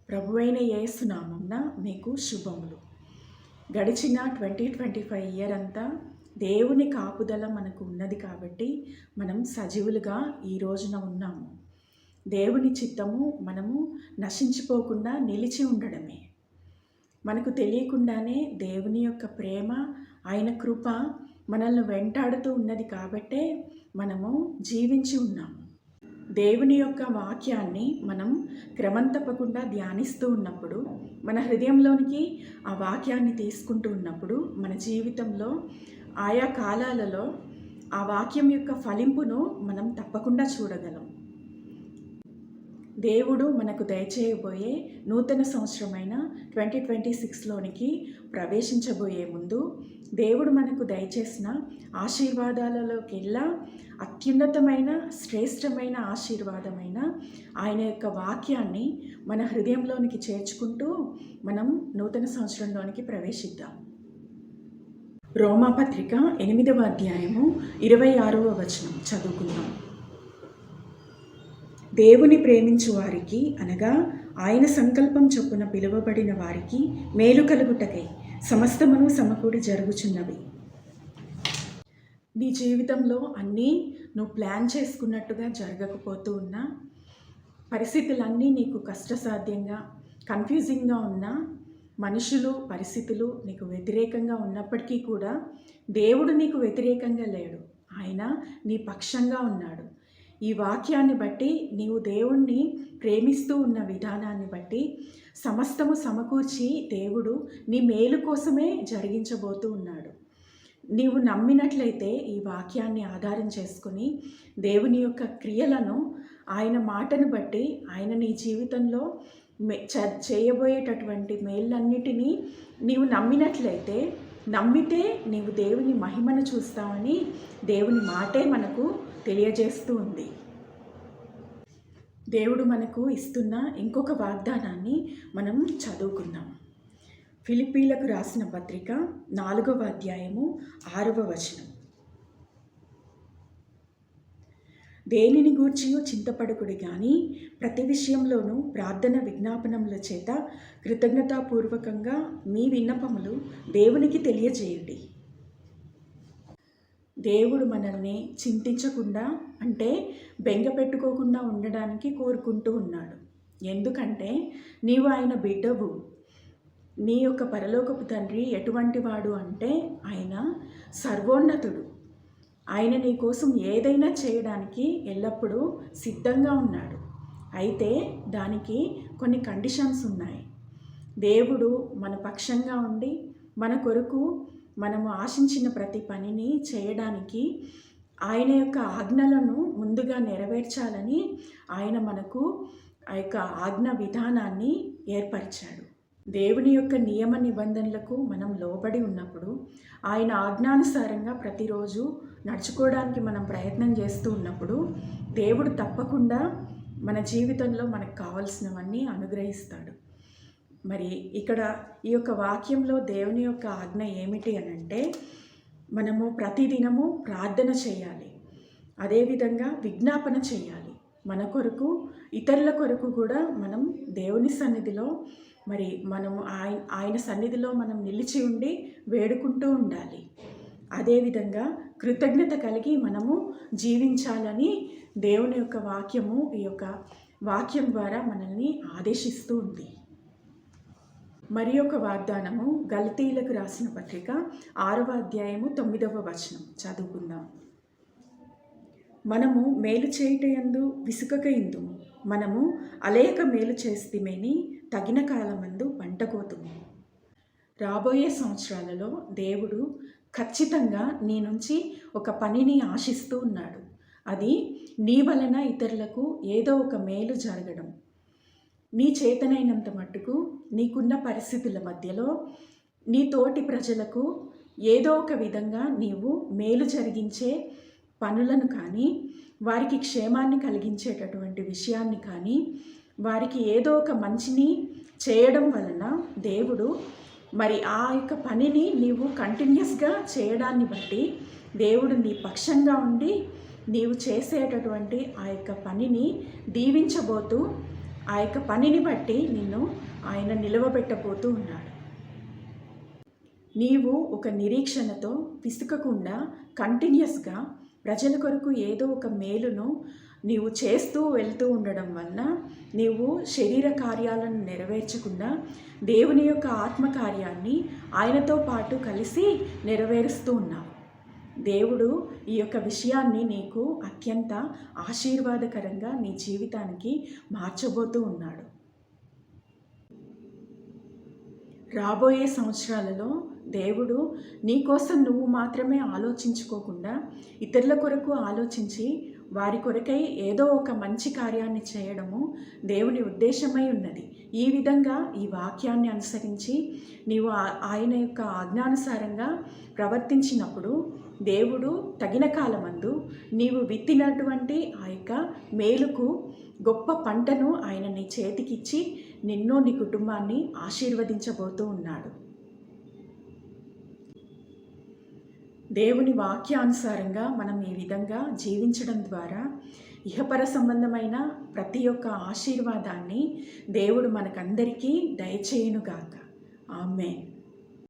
ప్రభువైన యేసు నామమున మీకు శుభములు. గడిచిన 2025 ఇయర్ అంతా దేవుని కాపుదల మనకు ఉన్నది కాబట్టి మనం సజీవులుగా ఈ రోజున ఉన్నాము. దేవుని చిత్తము మనము నశించిపోకుండా నిలిచి ఉండడమే. మనకు తెలియకుండానే దేవుని యొక్క ప్రేమ, ఆయన కృప మనల్ని వెంటాడుతూ ఉన్నది కాబట్టే మనము జీవించి ఉన్నాము. దేవుని యొక్క వాక్యాన్ని మనం క్రమం తప్పకుండా ధ్యానిస్తూ ఉన్నప్పుడు, మన హృదయంలోనికి ఆ వాక్యాన్ని తీసుకుంటూ ఉన్నప్పుడు మన జీవితంలో ఆయా కాలాలలో ఆ వాక్యం యొక్క ఫలింపును మనం తప్పకుండా చూడగలం. దేవుడు మనకు దయచేయబోయే నూతన సంవత్సరమైన 2026లోనికి ప్రవేశించబోయే ముందు దేవుడు మనకు దయచేసిన ఆశీర్వాదాలలోకెల్లా అత్యున్నతమైన శ్రేష్టమైన ఆశీర్వాదమైన ఆయన యొక్క వాక్యాన్ని మన హృదయంలోనికి చేర్చుకుంటూ మనం నూతన సంవత్సరంలోనికి ప్రవేశిద్దాం. రోమాపత్రిక 8వ అధ్యాయము 26వ వచనం చదువుకుందాం. దేవుని ప్రేమించు వారికి అనగా ఆయన సంకల్పం చొప్పున పిలువబడిన వారికి మేలు కలుగుటకై సమస్తమును సమకూడి జరుగుచున్నవి. నీ జీవితంలో అన్నీ నువ్వు ప్లాన్ చేసుకున్నట్టుగా జరగకపోతూ ఉన్నా, పరిస్థితులన్నీ నీకు కష్టసాధ్యంగా కన్ఫ్యూజింగ్గా ఉన్నా, మనుషులు పరిస్థితులు నీకు వ్యతిరేకంగా ఉన్నప్పటికీ కూడా దేవుడు నీకు వ్యతిరేకంగా లేడు. ఆయన నీ పక్షంగా ఉన్నాడు. ఈ వాక్యాన్ని బట్టి నీవు దేవుణ్ణి ప్రేమిస్తూ ఉన్న విధానాన్ని బట్టి సమస్తము సమకూర్చి దేవుడు నీ మేలు కోసమే జరిగించబోతూ ఉన్నాడు. నీవు నమ్మినట్లయితే ఈ వాక్యాన్ని ఆధారం చేసుకుని దేవుని యొక్క క్రియలను, ఆయన మాటను బట్టి ఆయన నీ జీవితంలో చేయబోయేటటువంటి మేళ్ళన్నిటినీ నీవు నమ్మినట్లయితే, నమ్మితే నీవు దేవుని మహిమను చూస్తావని దేవుని మాటే మనకు తెలియజేస్తూ ఉంది. దేవుడు మనకు ఇస్తున్న ఇంకొక వాగ్దానాన్ని మనం చదువుకుందాం. ఫిలిప్పీలకు రాసిన పత్రిక 4వ అధ్యాయము 6వ వచనం. దేనిని గూర్చియో చింతపడకుడి కానీ ప్రతి విషయంలోనూ ప్రార్థన విజ్ఞాపనముల చేత కృతజ్ఞతాపూర్వకంగా మీ విన్నపములు దేవునికి తెలియజేయండి. దేవుడు మనల్ని చింతించకుండా, అంటే బెంగ పెట్టుకోకుండా ఉండడానికి కోరుకుంటూ ఉన్నాడు. ఎందుకంటే నీవు ఆయన బిడ్డవు. నీ యొక్క పరలోకపు తండ్రి ఎటువంటి వాడు అంటే ఆయన సర్వోన్నతుడు. ఆయన నీ కోసం ఏదైనా చేయడానికి ఎల్లప్పుడూ సిద్ధంగా ఉన్నాడు. అయితే దానికి కొన్ని కండిషన్స్ ఉన్నాయి. దేవుడు మన పక్షంగా ఉండి మన కొరకు మనము ఆశించిన ప్రతి పనిని చేయడానికి ఆయన యొక్క ఆజ్ఞలను ముందుగా నెరవేర్చాలని ఆయన మనకు ఆ యొక్క ఆజ్ఞ విధానాన్ని ఏర్పరిచాడు. దేవుని యొక్క నియమ నిబంధనలకు మనం లోబడి ఉన్నప్పుడు, ఆయన ఆజ్ఞానుసారంగా ప్రతిరోజు నడుచుకోవడానికి మనం ప్రయత్నం చేస్తూ ఉన్నప్పుడు దేవుడు తప్పకుండా మన జీవితంలో మనకు కావలసినవన్నీ అనుగ్రహిస్తాడు. మరి ఇక్కడ ఈ యొక్క వాక్యంలో దేవుని యొక్క ఆజ్ఞ ఏమిటి అనంటే, మనము ప్రతిదినము ప్రార్థన చేయాలి, అదేవిధంగా విజ్ఞాపన చేయాలి. మన కొరకు, ఇతరుల కొరకు కూడా మనం దేవుని సన్నిధిలో మనము ఆయన సన్నిధిలో మనం నిలిచి ఉండి వేడుకుంటూ ఉండాలి. అదేవిధంగా కృతజ్ఞత కలిగి మనము జీవించాలని దేవుని యొక్క వాక్యము ఈ యొక్క వాక్యం ద్వారా మనల్ని ఆదేశిస్తూ ఉంది. మరి ఒక వాగ్దానము గలతీయులకు రాసిన పత్రిక 6వ అధ్యాయము 9వ వచనం చదువుకుందాం. మనము మేలు చేయుటయందు విసుకక ఇందుము, మనము అలేక మేలు చేస్తేమేని తగిన కాలమందు పంటకోతుము. రాబోయే సంవత్సరాలలో దేవుడు ఖచ్చితంగా నీ నుంచి ఒక పనిని ఆశిస్తూ ఉన్నాడు. అది నీ వలన ఇతరులకు ఏదో ఒక మేలు జరగడం. నీ చేతనైనంత మట్టుకు నీకున్న పరిస్థితుల మధ్యలో నీ తోటి ప్రజలకు ఏదో ఒక విధంగా నీవు మేలు జరిగించే పనులను కానీ, వారికి క్షేమాన్ని కలిగించేటటువంటి విషయాన్ని కానీ, వారికి ఏదో ఒక మంచిని చేయడం వలన దేవుడు ఆ యొక్క పనిని నీవు కంటిన్యూస్గా చేయడాన్ని బట్టి దేవుడు నీ పక్షంగా ఉండి నీవు చేసేటటువంటి ఆ యొక్క పనిని దీవించబోతూ ఆ యొక్క పనిని బట్టి నిన్ను ఆయన నిలవబెట్టబోతూ ఉన్నాడు. నీవు ఒక నిరీక్షణతో విసుకకుండా కంటిన్యూస్గా ప్రజల కొరకు ఏదో ఒక మేలును నీవు చేస్తూ వెళ్తూ ఉండడం వలన నీవు శరీర కార్యాలను నెరవేర్చకుండా దేవుని యొక్క ఆత్మకార్యాన్ని ఆయనతో పాటు కలిసి నెరవేరుస్తూ ఉన్నావు. దేవుడు ఈ యొక్క విషయాన్ని నీకు అత్యంత ఆశీర్వాదకరంగా నీ జీవితానికి మార్చబోతూ ఉన్నాడు. రాబోయే సంవత్సరాలలో దేవుడు నీ కోసం నువ్వు మాత్రమే ఆలోచించుకోకుండా ఇతరుల కొరకు ఆలోచించి వారి కొరకై ఏదో ఒక మంచి కార్యాన్ని చేయడము దేవుని ఉద్దేశమై ఉన్నది. ఈ విధంగా ఈ వాక్యాన్ని అనుసరించి నీవు ఆయన యొక్క ఆజ్ఞానుసారంగా ప్రవర్తించినప్పుడు దేవుడు తగిన కాలమందు నీవు విత్తినటువంటి ఆ యొక్క మేలుకు గొప్ప పంటను ఆయన నీ చేతికిచ్చి నిన్ను నీ కుటుంబాన్ని ఆశీర్వదించబోతూ ఉన్నాడు. దేవుని వాక్యానుసారంగా మనం ఈ విధంగా జీవించడం ద్వారా ఇహపర సంబంధమైన ప్రతి ఒక్క ఆశీర్వాదాన్ని దేవుడు మనకందరికీ దయచేయునుగాక. ఆమేన్.